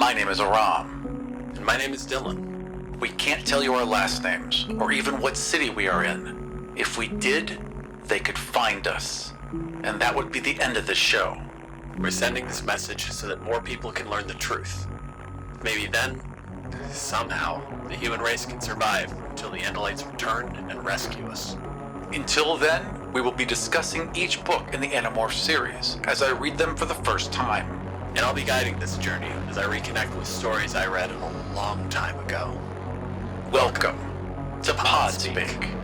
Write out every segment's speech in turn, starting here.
My name is Aram. And my name is Dylan. We can't tell you our last names, or even what city we are in. If we did, they could find us. And that would be the end of the show. We're sending this message so that more people can learn the truth. Maybe then, somehow, the human race can survive until the Andalites return and rescue us. Until then, we will be discussing each book in the Animorph series as I read them for the first time. And I'll be guiding this journey as I reconnect with stories I read a long time ago. Welcome to Podspeak.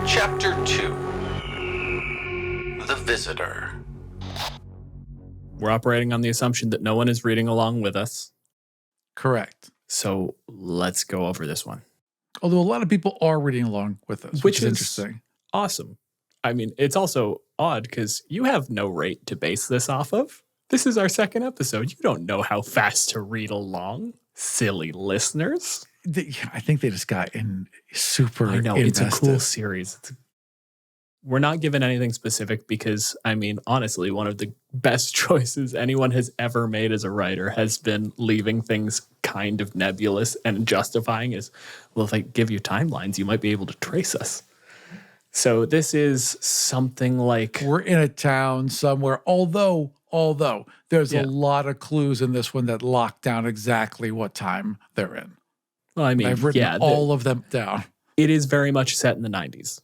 Chapter 2. The Visitor. We're operating on the assumption that no one is reading along with us. Correct. So let's go over this one. Although a lot of people are reading along with us, which is interesting. Awesome. I mean, it's also odd because you have no rate to base this off of. This is our second episode. You don't know how fast to read along, silly listeners. I think they just got super I know, invested. it's a cool series. We're not given anything specific because, I mean, honestly, one of the best choices anyone has ever made as a writer has been leaving things kind of nebulous and justifying is, well, if I give you timelines, you might be able to trace us. So this is something like... We're in a town somewhere, although there's a lot of clues in this one that lock down exactly what time they're in. Well, I mean, I've written all of them down. It is very much set in the 90s.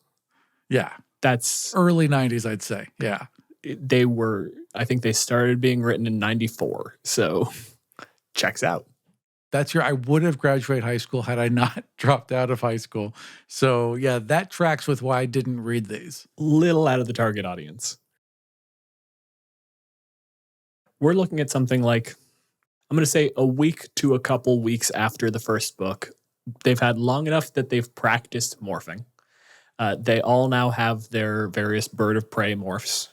Yeah. That's early 90s, I'd say. Yeah. I think they started being written in 94. So checks out. I would have graduated high school had I not dropped out of high school. So yeah, that tracks with why I didn't read these. Little out of the target audience. We're looking at something like, I'm going to say a week to a couple weeks after the first book. They've had long enough that they've practiced morphing. They all now have their various bird of prey morphs.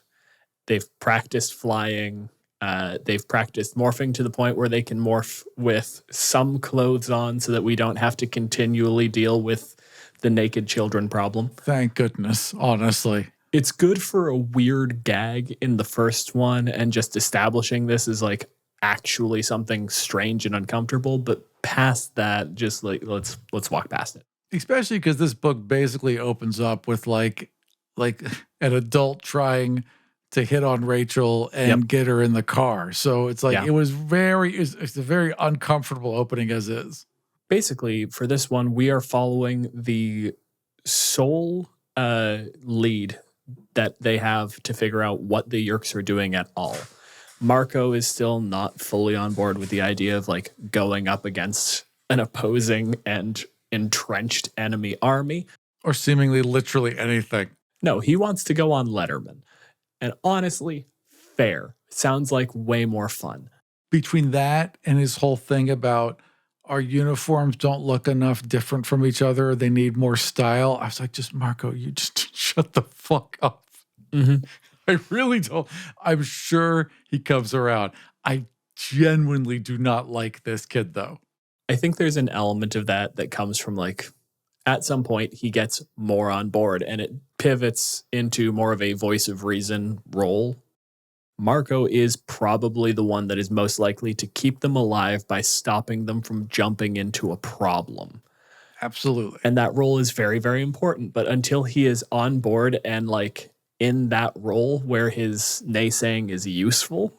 They've practiced flying. They've practiced morphing to the point where they can morph with some clothes on so that we don't have to continually deal with the naked children problem. Thank goodness, honestly. It's good for a weird gag in the first one and just establishing this is like actually something strange and uncomfortable, but past that, just like let's walk past it. Especially because this book basically opens up with like an adult trying to hit on Rachel and get her in the car. So it's like it's a very uncomfortable opening as is. Basically, for this one, we are following the sole lead that they have to figure out what the Yeerks are doing at all. Marco is still not fully on board with the idea of like going up against an opposing and entrenched enemy army. Or seemingly literally anything. No, he wants to go on Letterman. And honestly, fair. Sounds like way more fun. Between that and his whole thing about our uniforms don't look enough different from each other, they need more style. I was like, just Marco, you just shut the fuck up. Mm-hmm. I really don't. I'm sure he comes around. I genuinely do not like this kid, though. I think there's an element of that comes from like, at some point, he gets more on board and it pivots into more of a voice of reason role. Marco is probably the one that is most likely to keep them alive by stopping them from jumping into a problem. Absolutely. And that role is very, very important. But until he is on board and like in that role where his naysaying is useful,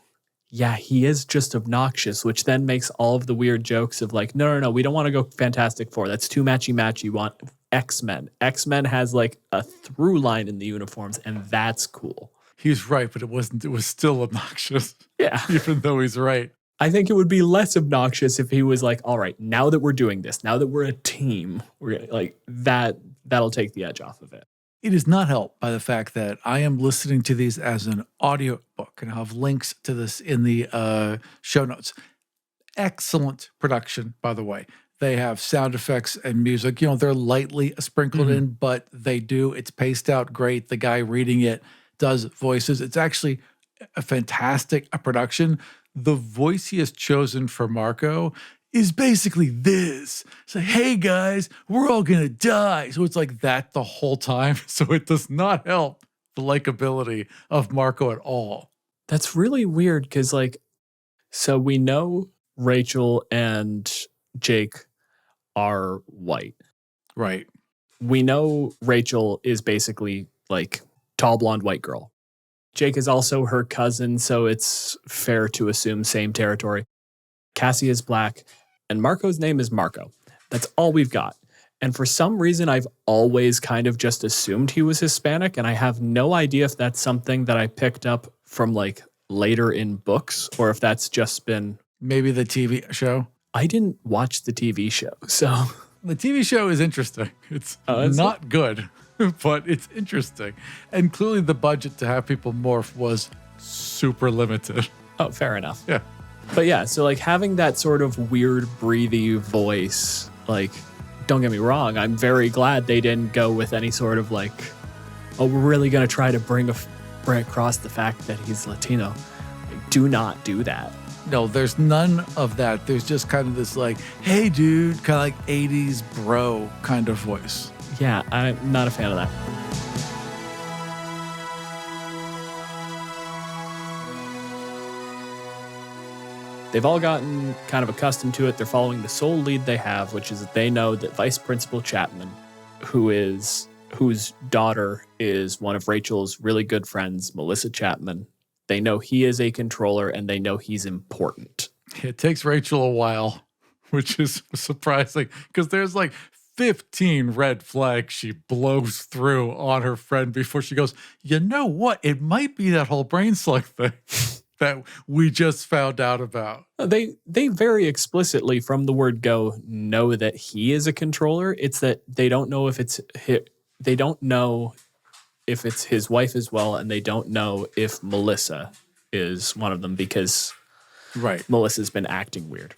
yeah, he is just obnoxious, which then makes all of the weird jokes of like, no, we don't want to go Fantastic Four. That's too matchy-matchy. You want X-Men. X-Men has like a through line in the uniforms, and that's cool. He's right, but it was still obnoxious. Yeah. Even though he's right. I think it would be less obnoxious if he was like, all right, now that we're doing this, now that we're a team, we're like that'll take the edge off of it. It is not helped by the fact that I am listening to these as an audio book, and I'll have links to this in the show notes. Excellent production, by the way. They have sound effects and music. You know, they're lightly sprinkled in, but they do. It's paced out great. The guy reading it does voices. It's actually a fantastic production. The voice he has chosen for Marco is basically this. It's like, hey guys, we're all gonna die. So it's like that the whole time. So it does not help the likability of Marco at all. That's really weird because, like, so we know Rachel and Jake are white. Right. We know Rachel is basically like tall blonde white girl. Jake is also her cousin, so it's fair to assume same territory. Cassie is black, and Marco's name is Marco. That's all we've got. And for some reason, I've always kind of just assumed he was Hispanic, and I have no idea if that's something that I picked up from like later in books or if that's just been... Maybe the TV show. I didn't watch the TV show, so... The TV show is interesting. It's not good, but it's interesting. And clearly the budget to have people morph was super limited. Oh, fair enough. Yeah. But yeah, so like having that sort of weird, breathy voice, like, don't get me wrong, I'm very glad they didn't go with any sort of like, oh, we're really going to try to bring across the fact that he's Latino. Like, do not do that. No, there's none of that. There's just kind of this like, hey, dude, kind of like 80s bro kind of voice. Yeah, I'm not a fan of that. They've all gotten kind of accustomed to it. They're following the sole lead they have, which is that they know that Vice Principal Chapman, whose daughter is one of Rachel's really good friends, Melissa Chapman, they know he is a controller and they know he's important. It takes Rachel a while, which is surprising because there's like 15 red flags she blows through on her friend before she goes, you know what? It might be that whole brain slug thing that we just found out about. They very explicitly from the word go know that he is a controller. It's that they don't know if it's his wife as well, and they don't know if Melissa is one of them because Melissa's been acting weird.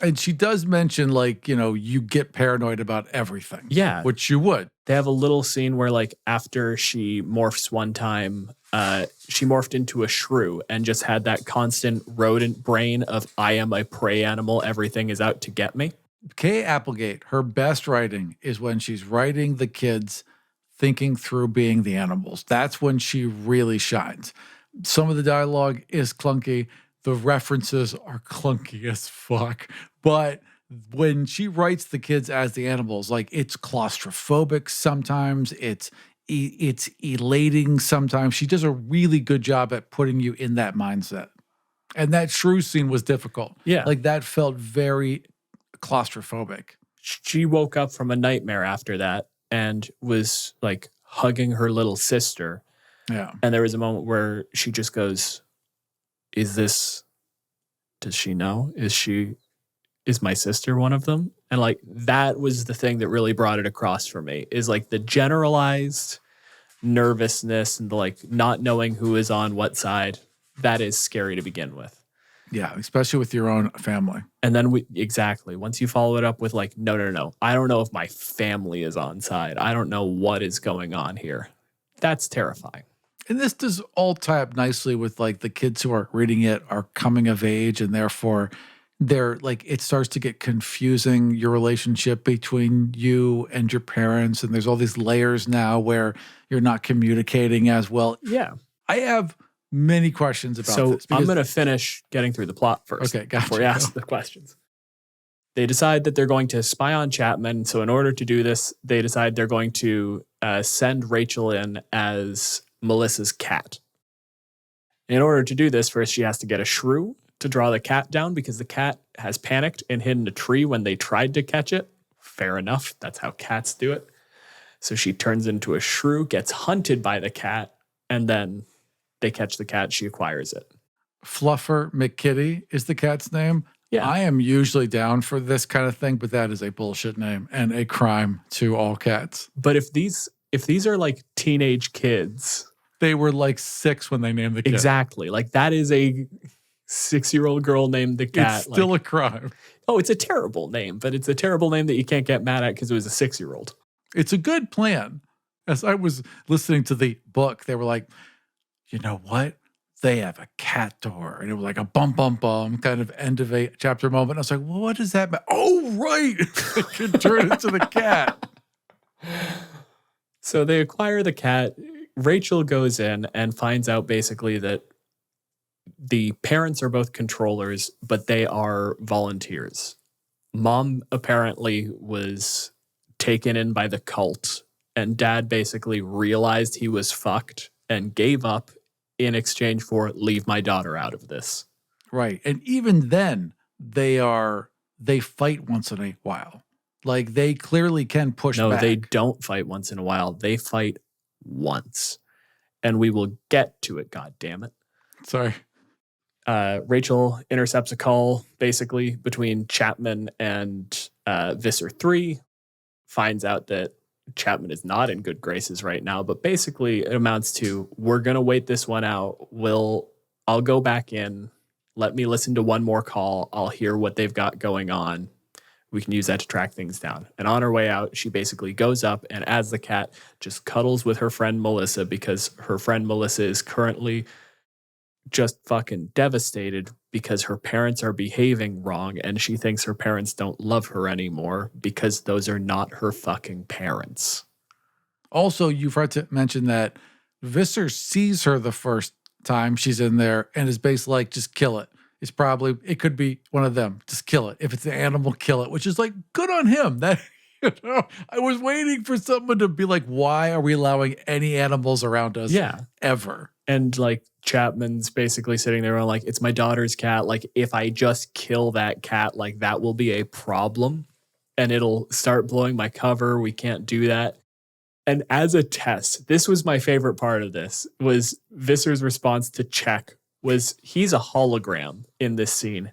And she does mention, like, you know, you get paranoid about everything. Yeah. Which you would. They have a little scene where, like, after she morphs one time, she morphed into a shrew and just had that constant rodent brain of, I am a prey animal, everything is out to get me. Kay Applegate, her best writing is when she's writing the kids thinking through being the animals. That's when she really shines. Some of the dialogue is clunky. The references are clunky as fuck. But when she writes the kids as the animals, like it's claustrophobic sometimes, it's elating sometimes. She does a really good job at putting you in that mindset. And that shrew scene was difficult. Yeah. Like that felt very claustrophobic. She woke up from a nightmare after that and was like hugging her little sister. Yeah. And there was a moment where she just goes, does she know? Is my sister one of them? And like, that was the thing that really brought it across for me is like the generalized nervousness and the like not knowing who is on what side. That is scary to begin with. Yeah, especially with your own family. And then once you follow it up with like, no. I don't know if my family is on side. I don't know what is going on here. That's terrifying. And this does all tie up nicely with like the kids who are reading it are coming of age and therefore they're like, it starts to get confusing, your relationship between you and your parents. And there's all these layers now where you're not communicating as well. Yeah. I have many questions about this. So I'm going to finish getting through the plot first. Okay, gotcha. Before you ask the questions. They decide that they're going to spy on Chapman. So in order to do this, they decide they're going to send Rachel in as Melissa's cat. In order to do this, first she has to get a shrew to draw the cat down because the cat has panicked and hidden a tree when they tried to catch it. Fair enough. That's how cats do it. So she turns into a shrew, gets hunted by the cat, and then they catch the cat. She acquires it. Fluffer McKitty is the cat's name. Yeah. I am usually down for this kind of thing, but that is a bullshit name and a crime to all cats. But if these are like teenage kids, they were like 6 when they named the kid. Exactly. Like that is 6-year-old girl named the cat. It's still a crime. Oh, it's a terrible name, but it's a terrible name that you can't get mad at because it was a 6-year-old. It's a good plan. As I was listening to the book, they were like, you know what? They have a cat door. And it was like a bum, bum, bum kind of end of a chapter moment. I was like, well, what does that mean? Oh, right. It could turn into the cat. So they acquire the cat. Rachel goes in and finds out basically that the parents are both controllers, but they are volunteers. Mom apparently was taken in by the cult, and dad basically realized he was fucked and gave up in exchange for leave my daughter out of this. Right. And even then, they fight once in a while. Like, they clearly can push back. No, they don't fight once in a while. They fight once. And we will get to it, God damn it. Sorry. Rachel intercepts a call basically between Chapman and Visser 3, finds out that Chapman is not in good graces right now, but basically it amounts to, we're going to wait this one out. I'll go back in. Let me listen to one more call. I'll hear what they've got going on. We can use that to track things down. And on her way out, she basically goes up and as the cat just cuddles with her friend Melissa because her friend Melissa is currently just fucking devastated because her parents are behaving wrong and she thinks her parents don't love her anymore because those are not her fucking parents. Also, you've heard to mention that Visser sees her the first time she's in there and is basically like, just kill it. It could be one of them. Just kill it. If it's an animal, kill it, which is like, good on him. That, I was waiting for someone to be like, why are we allowing any animals around us? Yeah. Ever. And like Chapman's basically sitting there like, it's my daughter's cat. Like, if I just kill that cat, like that will be a problem and it'll start blowing my cover. We can't do that. And as a test, this was my favorite part of this, was Visser's response to Check was he's a hologram in this scene.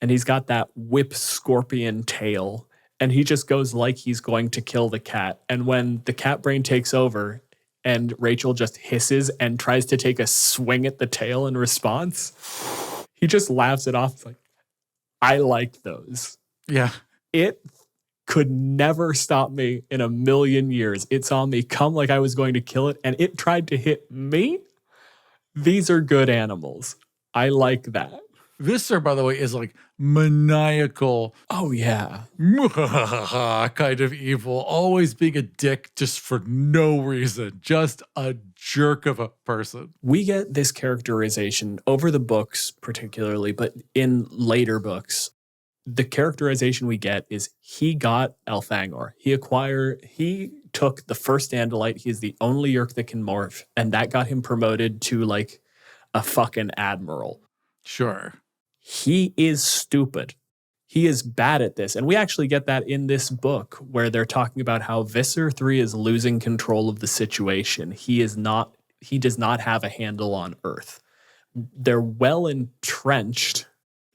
And he's got that whip scorpion tail. And he just goes like he's going to kill the cat. And when the cat brain takes over and Rachel just hisses and tries to take a swing at the tail in response, he just laughs it off. It's like, I like those. Yeah. It could never stop me in a million years. It saw me come like I was going to kill it, and it tried to hit me. These are good animals. I like that. Visser, by the way, is like maniacal. Oh, yeah. Kind of evil. Always being a dick just for no reason. Just a jerk of a person. We get this characterization over the books particularly, but in later books, the characterization we get is he got Elfangor. He took the first Andalite. He's the only Yeerk that can morph, and that got him promoted to like a fucking admiral. Sure. He is stupid. He is bad at this. And we actually get that in this book where they're talking about how Visser 3 is losing control of the situation. He does not have a handle on Earth. They're well entrenched.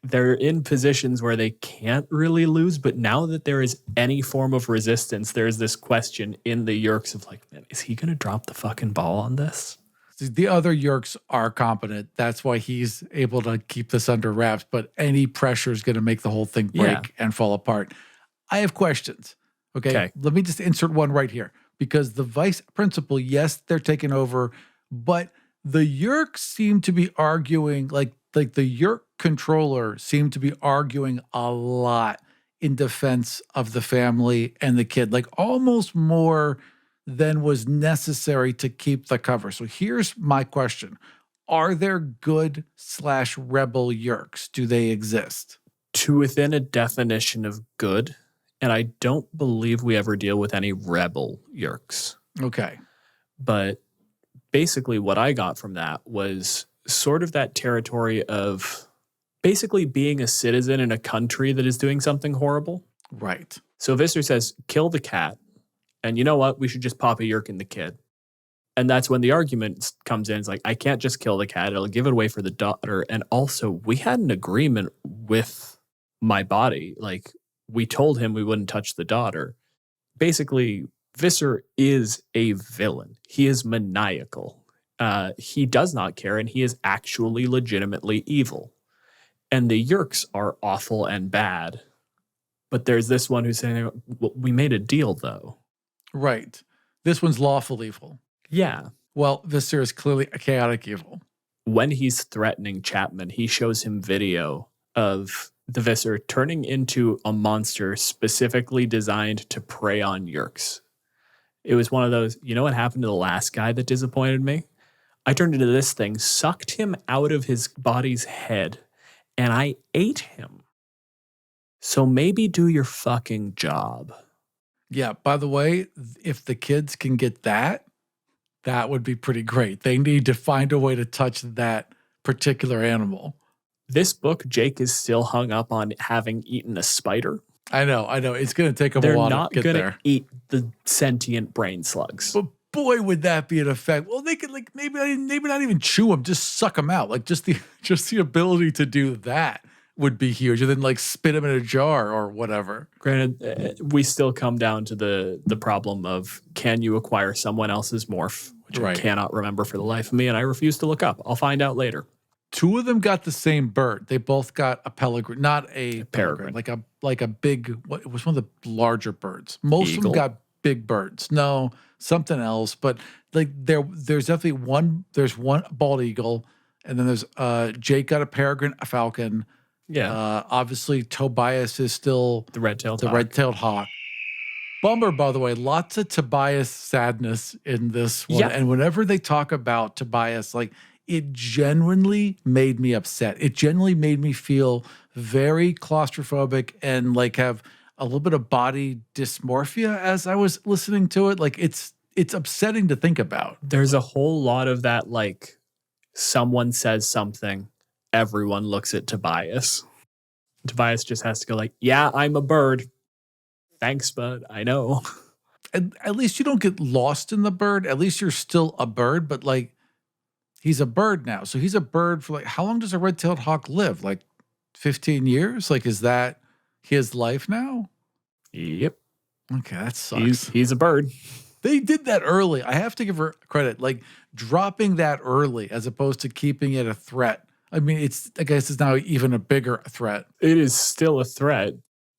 They're in positions where they can't really lose, but now that there is any form of resistance, there's this question in the Yeerks of like, man, is he going to drop the fucking ball on this? The other Yeerks are competent. That's why he's able to keep this under wraps, but any pressure is going to make the whole thing break and fall apart. I have questions. Okay. Let me just insert one right here, because the vice principal, yes, they're taking over, but the Yeerks seem to be arguing, like the Yeerk controller seemed to be arguing a lot in defense of the family and the kid, like almost more than was necessary to keep the cover. So here's my question. Are there good/rebel Yeerks? Do they exist? To within a definition of good, and I don't believe we ever deal with any rebel Yeerks. Okay. But basically what I got from that was sort of that territory of basically being a citizen in a country that is doing something horrible. Right. So Visser says, kill the cat. And you know what? We should just pop a Yeerk in the kid. And that's when the argument comes in. It's like, I can't just kill the cat. It'll give it away for the daughter. And also, we had an agreement with my body. Like, we told him we wouldn't touch the daughter. Basically, Visser is a villain. He is maniacal. He does not care, and he is actually legitimately evil. And the Yeerks are awful and bad. But there's this one who's saying, well, we made a deal, though. Right. This one's lawful evil. Yeah. Well, Visser is clearly a chaotic evil. When he's threatening Chapman, he shows him video of the Visser turning into a monster specifically designed to prey on Yeerks. It was one of those, you know what happened to the last guy that disappointed me? I turned into this thing, sucked him out of his body's head, and I ate him. So maybe do your fucking job. Yeah, by the way, if the kids can get that, that would be pretty great. They need to find a way to touch that particular animal. This book, Jake is still hung up on having eaten a spider. I know. It's going to take them a while to get there. They're not going to eat the sentient brain slugs. But boy, would that be an effect. Well, they could maybe not even chew them, just suck them out. Like just the ability to do that would be huge. And then spit them in a jar or whatever. Granted, we still come down to the problem of, can you acquire someone else's morph, which I cannot remember for the life of me, and I refuse to look up. I'll find out later. Two of them got the same bird. They both got a peregrine, not a peregrine, like a big. It was one of the larger birds. Most of them got big birds. No, something else. But there's definitely one. There's one bald eagle, and then there's Jake got a peregrine, a falcon. Yeah. Obviously, Tobias is still the red-tailed hawk. Bummer, by the way, lots of Tobias sadness in this one. Yep. And whenever they talk about Tobias, it genuinely made me upset. It genuinely made me feel very claustrophobic and have a little bit of body dysmorphia as I was listening to it. It's upsetting to think about. There's a whole lot of that, someone says something, everyone looks at Tobias. Tobias just has to go yeah, I'm a bird. Thanks, bud. I know. And at least you don't get lost in the bird. At least you're still a bird, but he's a bird now. So he's a bird for how long does a red-tailed hawk live? 15 years? Is that his life now? Yep. Okay, that sucks. He's a bird. They did that early. I have to give her credit. Dropping that early as opposed to keeping it a threat. I mean, I guess it's now even a bigger threat. It is still a threat.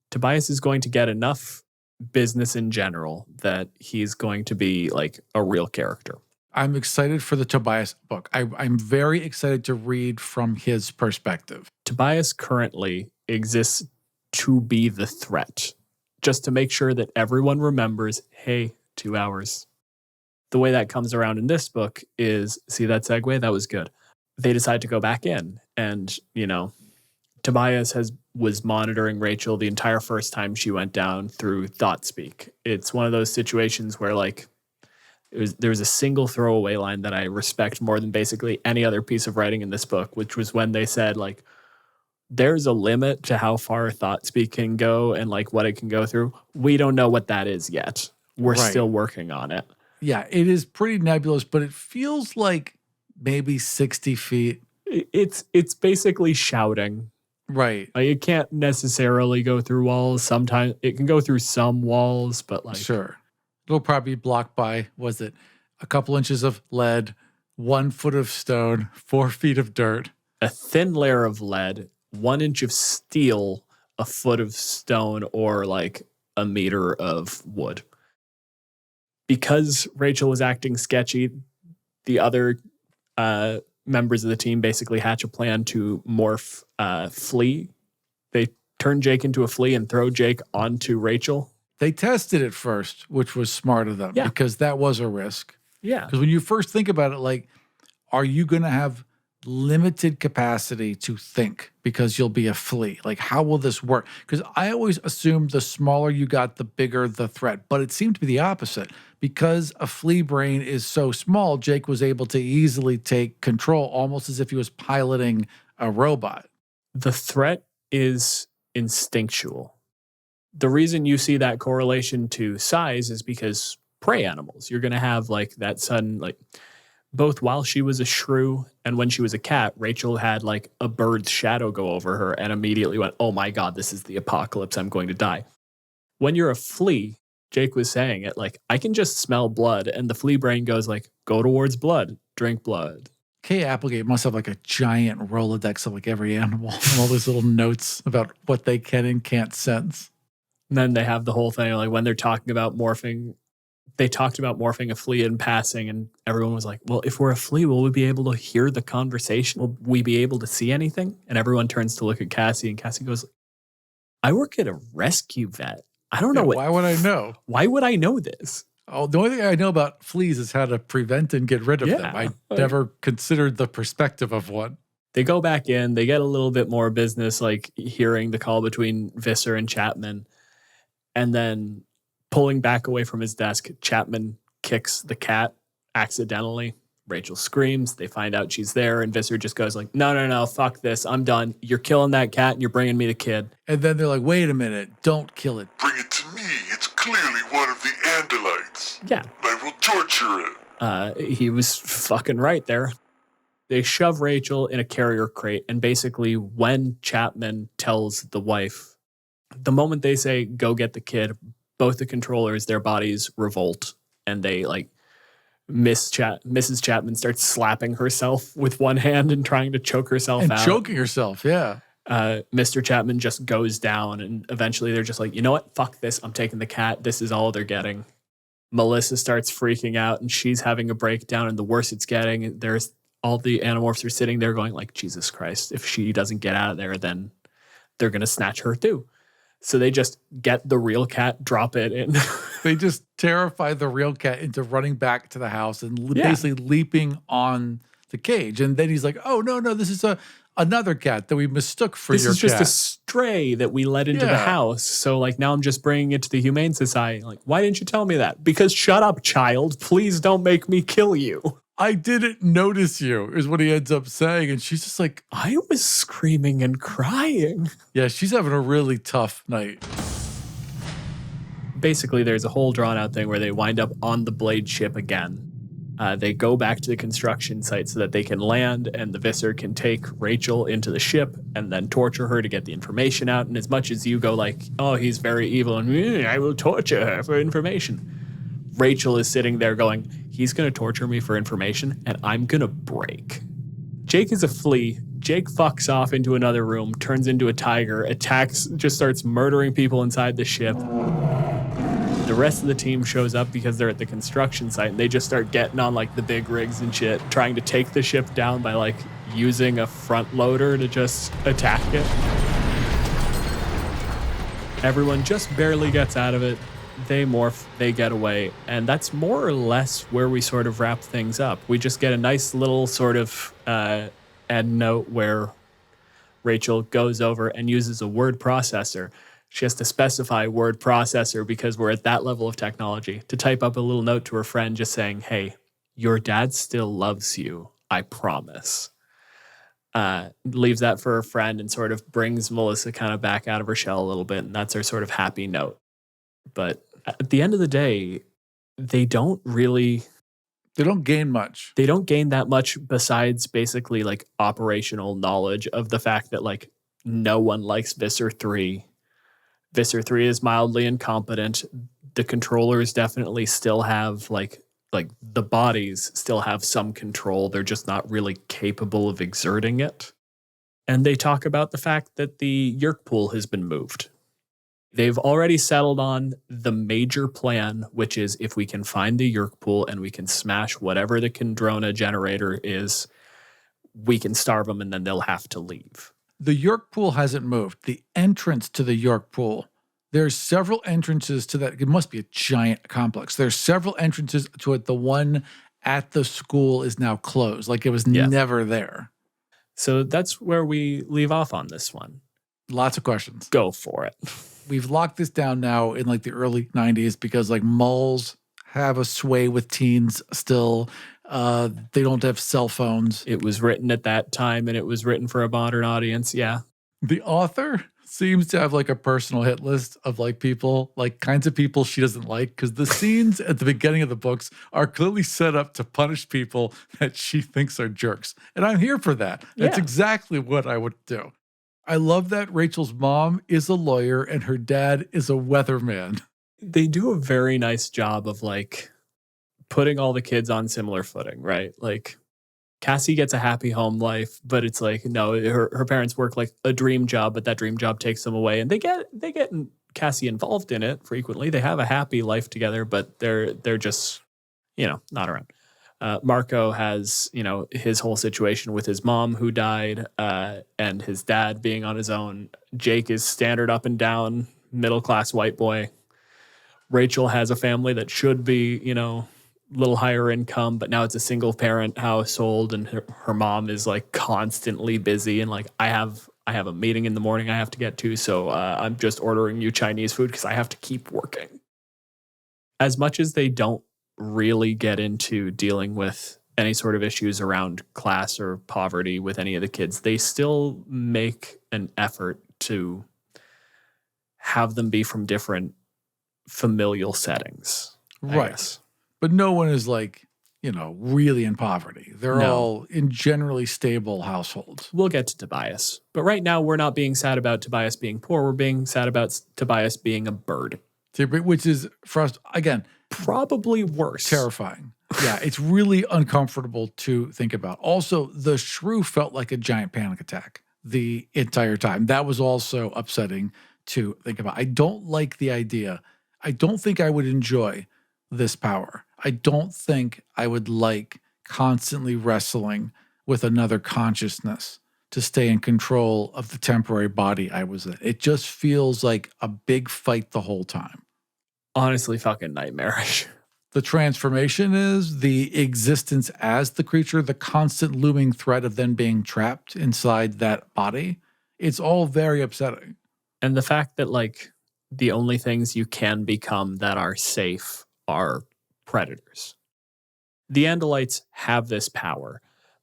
Tobias is going to get enough business in general that he's going to be a real character. I'm excited for the Tobias book. I'm very excited to read from his perspective. Tobias currently exists to be the threat, just to make sure that everyone remembers, hey, 2 hours. The way that comes around in this book is, see that segue? That was good. They decide to go back in, and, Tobias was monitoring Rachel the entire first time she went down through Podspeak. It's one of those situations where there was a single throwaway line that I respect more than basically any other piece of writing in this book, which was when they said there's a limit to how far Podspeak can go and what it can go through. We don't know what that is yet. We're still working on it. Yeah, it is pretty nebulous, but it feels like maybe 60 feet. It's basically shouting. Right. It can't necessarily go through walls. Sometimes it can go through some walls, but Sure. It'll probably be blocked by, was it a couple inches of lead, 1 foot of stone, 4 feet of dirt. A thin layer of lead, 1 inch of steel, a foot of stone, or a meter of wood. Because Rachel was acting sketchy, the other members of the team basically hatch a plan to morph Flea. They turn Jake into a flea and throw Jake onto Rachel. They tested it first, which was smart of them because that was a risk. Yeah. Because when you first think about it, are you going to have limited capacity to think because you'll be a flea? How will this work? Because I always assumed the smaller you got, the bigger the threat. But it seemed to be the opposite. Because a flea brain is so small, Jake was able to easily take control, almost as if he was piloting a robot. The threat is instinctual. The reason you see that correlation to size is because prey animals, you're going to have that sudden, both while she was a shrew and when she was a cat, Rachel had a bird's shadow go over her and immediately went, oh my God, this is the apocalypse. I'm going to die. When you're a flea, Jake was saying it, I can just smell blood. And the flea brain goes go towards blood, drink blood. Kay Applegate must have like a giant Rolodex of like every animal and all those little notes about what they can and can't sense. And then they have the whole thing, like when they're talking about morphing, they talked about morphing a flea in passing, and everyone was like, well, if we're a flea, will we be able to hear the conversation? Will we be able to see anything? And everyone turns to look at Cassie, and Cassie goes, I work at a rescue vet. I don't know Why would I know? Why would I know this? Oh, the only thing I know about fleas is how to prevent and get rid of them. I never considered the perspective of one. They go back in, they get a little bit more business, like hearing the call between Visser and Chapman. And then pulling back away from his desk, Chapman kicks the cat accidentally. Rachel screams. They find out she's there, and Visser just goes like, no, fuck this. I'm done. You're killing that cat, and you're bringing me the kid. And then they're like, wait a minute. Don't kill it. Bring it to me. It's clearly one of the Andalites. Yeah. I will torture it. He was fucking right there. They shove Rachel in a carrier crate, and basically when Chapman tells the wife, the moment they say, go get the kid, both the controllers, their bodies revolt, and they like Mrs. Chapman starts slapping herself with one hand and trying to choke herself and out. Choking herself, yeah. Mr. Chapman just goes down, and eventually they're just like, you know what? Fuck this. I'm taking the cat. This is all they're getting. Melissa starts freaking out, and she's having a breakdown, and the worse it's getting, there's all the Animorphs are sitting there going like, Jesus Christ, if she doesn't get out of there, then they're going to snatch her too. So they just get the real cat, drop it in. They just terrify the real cat into running back to the house and basically leaping on the cage. And then he's like, oh, no, this is another cat that we mistook for your cat. This is just a stray that we let into the house. So like now I'm just bringing it to the Humane Society. Like, why didn't you tell me that? Because shut up, child. Please don't make me kill you. I didn't notice you, is what he ends up saying. And she's just like, I was screaming and crying. Yeah, she's having a really tough night. Basically, there's a whole drawn out thing where they wind up on the Blade ship again. They go back to the construction site so that they can land, and the Visser can take Rachel into the ship and then torture her to get the information out. And as much as you go like, oh, he's very evil and I will torture her for information, Rachel is sitting there going, he's going to torture me for information and I'm going to break. Jake is a flea. Jake fucks off into another room, turns into a tiger, attacks, just starts murdering people inside the ship. The rest of the team shows up because they're at the construction site, and they just start getting on like the big rigs and shit, trying to take the ship down by like using a front loader to just attack it. Everyone just barely gets out of it. They morph, they get away, and that's more or less where we sort of wrap things up. We just get a nice little sort of end note where Rachel goes over and uses a word processor. She has to specify word processor because we're at that level of technology, to type up a little note to her friend just saying, hey, your dad still loves you, I promise. Leaves that for her friend and sort of brings Melissa kind of back out of her shell a little bit, and that's her sort of happy note. But at the end of the day, they don't gain much. They don't gain that much besides basically like operational knowledge of the fact that like no one likes Visser 3. Visser 3 is mildly incompetent. The controllers definitely still have like the bodies still have some control. They're just not really capable of exerting it. And they talk about the fact that the Yeerk pool has been moved. They've already settled on the major plan, which is if we can find the Yeerk pool and we can smash whatever the Kandrona generator is, we can starve them and then they'll have to leave. The Yeerk pool hasn't moved. The entrance to the Yeerk pool, there's several entrances to that. It must be a giant complex. There's several entrances to it. The one at the school is now closed. Like it was never there. So that's where we leave off on this one. Lots of questions. Go for it. We've locked this down now in like the early 90s because like malls have a sway with teens still. They don't have cell phones. It was written at that time and it was written for a modern audience. Yeah. The author seems to have like a personal hit list of like people, like kinds of people she doesn't like, because the scenes at the beginning of the books are clearly set up to punish people that she thinks are jerks. And I'm here for that. That's exactly what I would do. I love that Rachel's mom is a lawyer and her dad is a weatherman. They do a very nice job of like putting all the kids on similar footing, right? Like Cassie gets a happy home life, but it's like, no, her parents work like a dream job, but that dream job takes them away, and they get Cassie involved in it frequently. They have a happy life together, but they're just, not around. Marco has, his whole situation with his mom who died, and his dad being on his own. Jake is standard up and down, middle-class white boy. Rachel has a family that should be, little higher income, but now it's a single parent household, and her mom is like constantly busy, and like I have a meeting in the morning I have to get to, so I'm just ordering you Chinese food because I have to keep working. As much as they don't really get into dealing with any sort of issues around class or poverty with any of the kids, they still make an effort to have them be from different familial settings. Right. But no one is like, really in poverty. They're all in generally stable households. We'll get to Tobias. But right now, we're not being sad about Tobias being poor. We're being sad about Tobias being a bird. Which is, for us, again, probably worse. Terrifying. Yeah, it's really uncomfortable to think about. Also, the shrew felt like a giant panic attack the entire time. That was also upsetting to think about. I don't like the idea. I don't think I would enjoy this power. I don't think I would like constantly wrestling with another consciousness to stay in control of the temporary body I was in. It just feels like a big fight the whole time. Honestly, fucking nightmarish. The transformation is the existence as the creature, the constant looming threat of then being trapped inside that body. It's all very upsetting. And the fact that, like, the only things you can become that are safe are predators. The Andalites have this power,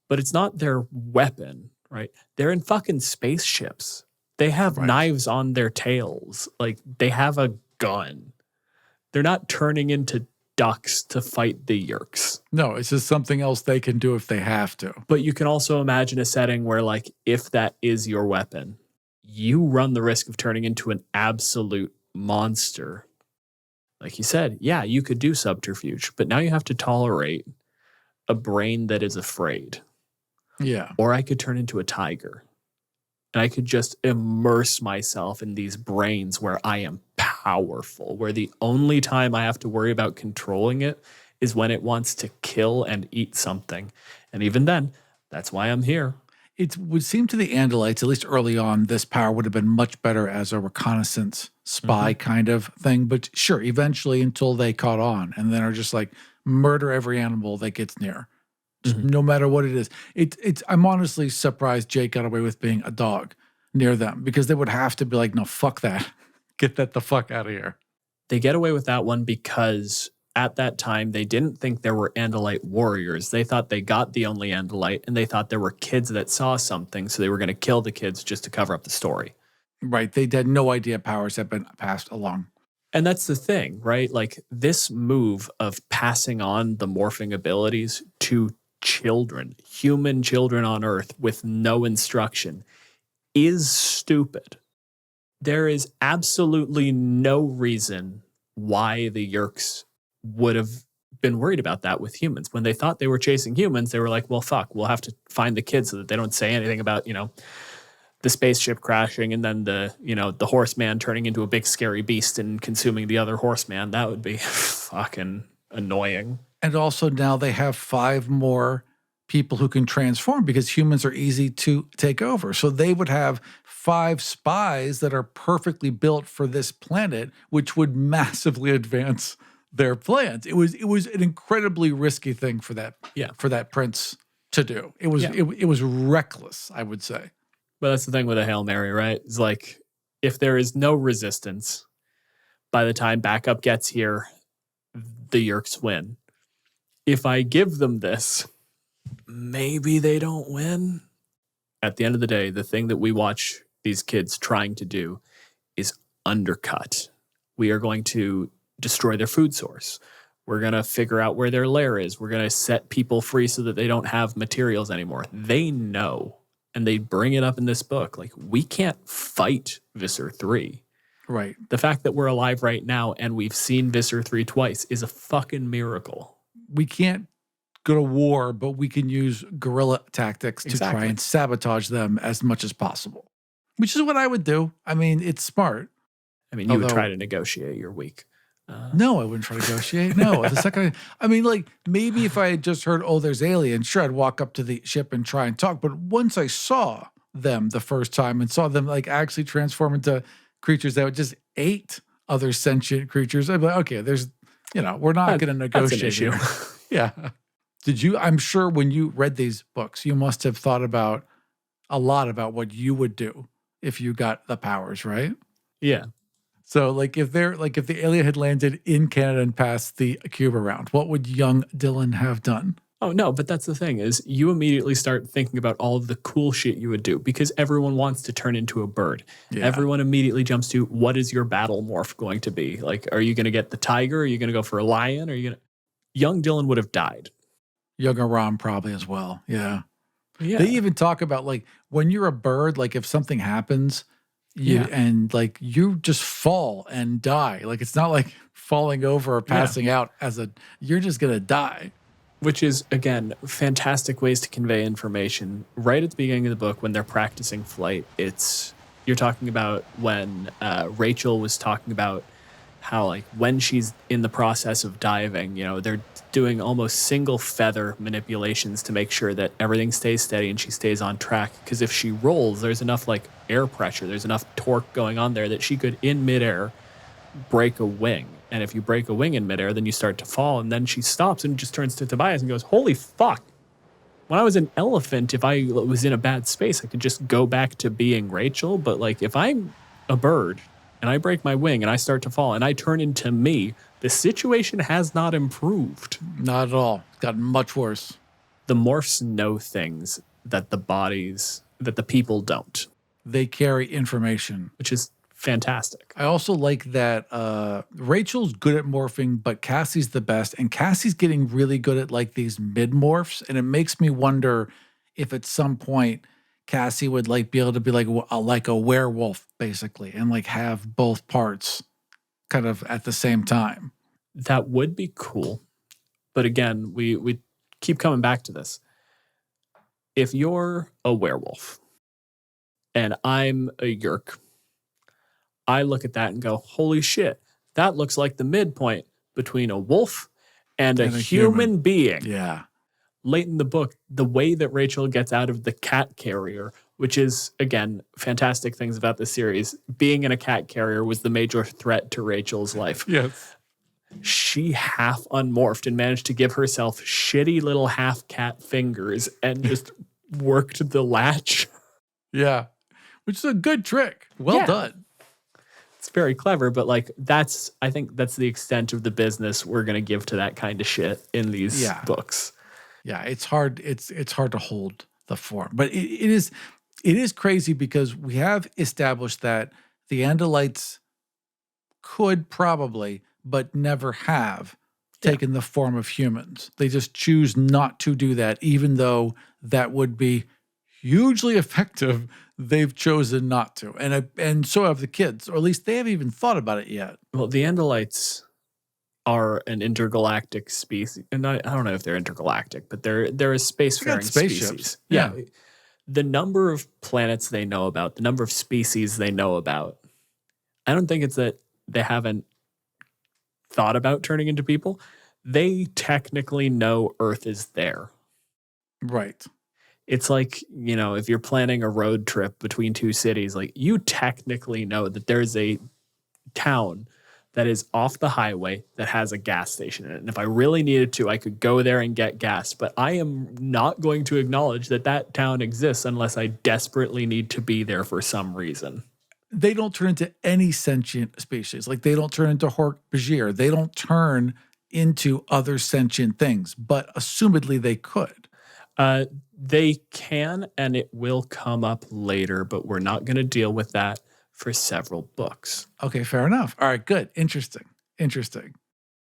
but it's not their weapon, right? They're in fucking spaceships. They have knives on their tails. Like, they have a gun. They're not turning into ducks to fight the Yeerks. No, it's just something else they can do if they have to. But you can also imagine a setting where, like, if that is your weapon, you run the risk of turning into an absolute monster. Like you said, yeah, you could do subterfuge, but now you have to tolerate a brain that is afraid. Yeah. Or I could turn into a tiger. And I could just immerse myself in these brains where I am powerful, where the only time I have to worry about controlling it is when it wants to kill and eat something. And even then, that's why I'm here. It would seem to the Andalites, at least early on, this power would have been much better as a reconnaissance spy kind of thing. But sure, eventually until they caught on and then are just like murder every animal that gets near. No matter what it is. I'm honestly surprised Jake got away with being a dog near them because they would have to be like, no, fuck that. Get that the fuck out of here. They get away with that one because at that time, they didn't think there were Andalite warriors. They thought they got the only Andalite, and they thought there were kids that saw something, so they were going to kill the kids just to cover up the story. Right. They had no idea powers had been passed along. And that's the thing, right? Like, this move of passing on the morphing abilities to children, human children on Earth with no instruction, is stupid. There is absolutely no reason why the Yeerks would have been worried about that with humans. When they thought they were chasing humans, they were like, well, fuck, we'll have to find the kids so that they don't say anything about, the spaceship crashing and then the horseman turning into a big scary beast and consuming the other horseman. That would be fucking annoying. And also now they have 5 more people who can transform because humans are easy to take over. So they would have 5 spies that are perfectly built for this planet, which would massively advance their plans. It was an incredibly risky thing for that prince to do. It was reckless, I would say. But that's the thing with a Hail Mary, right? It's like, if there is no resistance, by the time backup gets here, the Yeerks win. If I give them this, maybe they don't win. At the end of the day, the thing that we watch these kids trying to do is undercut. We are going to destroy their food source. We're going to figure out where their lair is. We're going to set people free so that they don't have materials anymore. They know, and they bring it up in this book. Like, we can't fight Visser 3. Right. The fact that we're alive right now and we've seen Visser 3 twice is a fucking miracle. We can't go to war, but we can use guerrilla tactics to try and sabotage them as much as possible, which is what I would do. I mean, it's smart. I mean, you would try to negotiate your week. No, I wouldn't try to negotiate. No, the second, I mean, like maybe if I had just heard, oh, there's aliens, sure, I'd walk up to the ship and try and talk. But once I saw them the first time and saw them like actually transform into creatures that would just ate other sentient creatures, I'd be like, okay, there's, we're not going to negotiate. That's an issue. Yeah. I'm sure when you read these books, you must have thought about a lot about what you would do if you got the powers, right? Yeah. So like if the alien had landed in Canada and passed the cube around, what would young Dylan have done? Oh, no, but that's the thing is you immediately start thinking about all of the cool shit you would do because everyone wants to turn into a bird. Yeah. Everyone immediately jumps to what is your battle morph going to be? Like, are you going to get the tiger? Are you going to go for a lion? Young Dylan would have died. Young Aram probably as well. Yeah. Yeah. They even talk about like when you're a bird, like if something happens, and like you just fall and die. Like it's not like falling over or passing out you're just going to die. Which is, again, fantastic ways to convey information. Right at the beginning of the book, when they're practicing flight, you're talking about when Rachel was talking about how, like, when she's in the process of diving, they're doing almost single feather manipulations to make sure that everything stays steady and she stays on track. Because if she rolls, there's enough, like, air pressure, there's enough torque going on there that she could, in midair, break a wing. And if you break a wing in midair, then you start to fall. And then she stops and just turns to Tobias and goes, holy fuck. When I was an elephant, if I was in a bad space, I could just go back to being Rachel. But like if I'm a bird and I break my wing and I start to fall and I turn into me, the situation has not improved. Not at all. It's gotten much worse. The morphs know things that the people don't. They carry information. Which is fantastic. I also like that Rachel's good at morphing, but Cassie's the best. And Cassie's getting really good at like these mid-morphs. And it makes me wonder if at some point Cassie would like be able to be like a werewolf, basically, and like have both parts kind of at the same time. That would be cool. But again, we keep coming back to this. If you're a werewolf and I'm a Yeerk, I look at that and go, holy shit, that looks like the midpoint between a wolf and a human being. Yeah. Late in the book, the way that Rachel gets out of the cat carrier, which is, again, fantastic things about the series, being in a cat carrier was the major threat to Rachel's life. Yes. She half unmorphed and managed to give herself shitty little half cat fingers and just worked the latch. Yeah. Which is a good trick. Well done. It's very clever, but like I think that's the extent of the business we're going to give to that kind of shit in these books. Yeah, it's hard. It's hard to hold the form, but it is crazy because we have established that the Andalites could probably, but never have taken the form of humans. They just choose not to do that, even though that would be hugely effective. They've chosen not to, and so have the kids, or at least they haven't even thought about it yet. Well, the Andalites are an intergalactic species, and I don't know if they're intergalactic, but they're a spacefaring species. Yeah. The number of planets they know about, the number of species they know about, I don't think it's that they haven't thought about turning into people. They technically know Earth is there. Right. It's like, if you're planning a road trip between two cities, like you technically know that there's a town that is off the highway that has a gas station in it. And if I really needed to, I could go there and get gas. But I am not going to acknowledge that town exists unless I desperately need to be there for some reason. They don't turn into any sentient species. Like they don't turn into Hork-Bajir. They don't turn into other sentient things, but assumedly they could. They can, and it will come up later, but we're not going to deal with that for several books. Okay, fair enough. All right, good. Interesting.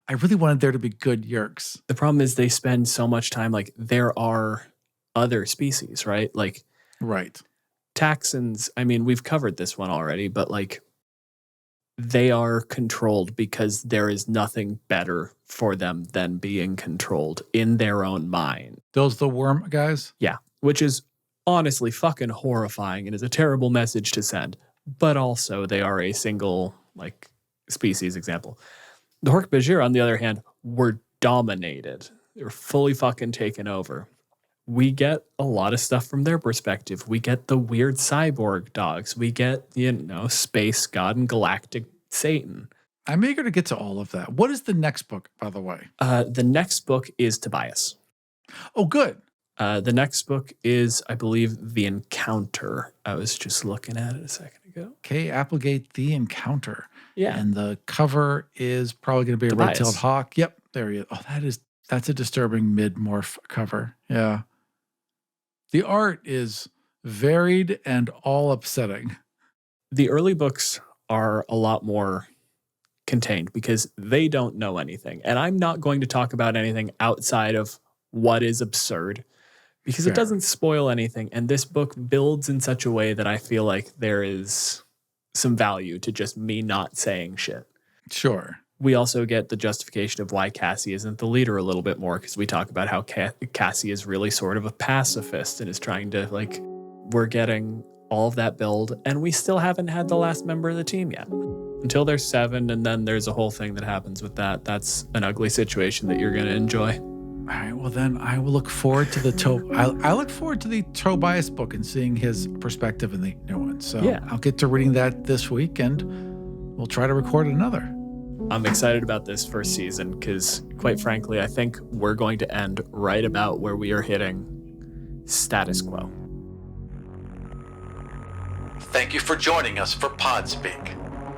I really wanted there to be good Yeerks. The problem is they spend so much time, like, there are other species, right? Like, right. Taxons, I mean, we've covered this one already, but, like, they are controlled because there is nothing better for them than being controlled in their own mind. Those the worm guys? Yeah, which is honestly fucking horrifying and is a terrible message to send. But also they are a single like species example. The Hork-Bajir, on the other hand, were dominated. They were fully fucking taken over. We get a lot of stuff from their perspective. We get the weird cyborg dogs. We get, space god and galactic Satan. I'm eager to get to all of that. What is the next book, by the way? The next book is Tobias. Oh, good. The next book is, I believe, The Encounter. I was just looking at it a second ago. Okay, Applegate, The Encounter. Yeah. And the cover is probably going to be a Tobias. red-tailed hawk. Yep, there he is. Oh, that's a disturbing mid-morph cover. Yeah. The art is varied and all upsetting. The early books are a lot more contained because they don't know anything. And I'm not going to talk about anything outside of what is absurd because Fair. It doesn't spoil anything. And this book builds in such a way that I feel like there is some value to just me not saying shit. Sure. We also get the justification of why Cassie isn't the leader a little bit more because we talk about how Cassie is really sort of a pacifist and is trying to, we're getting all of that build, and we still haven't had the last member of the team yet. Until there's 7, and then there's a whole thing that happens with that. That's an ugly situation that you're going to enjoy. All right, well then I will look forward to the I look forward to the Tobias book and seeing his perspective in the new one. So Yeah. I'll get to reading that this week, and we'll try to record another. I'm excited about this first season because, quite frankly, I think we're going to end right about where we are hitting status quo. Thank you for joining us for Podspeak.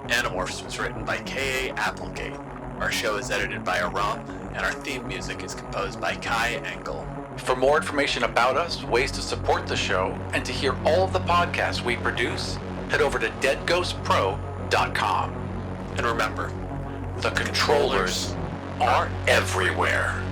Animorphs was written by K.A. Applegate. Our show is edited by Aram, and our theme music is composed by Kai Engel. For more information about us, ways to support the show, and to hear all of the podcasts we produce, head over to deadghostpro.com. And remember, The controllers are everywhere.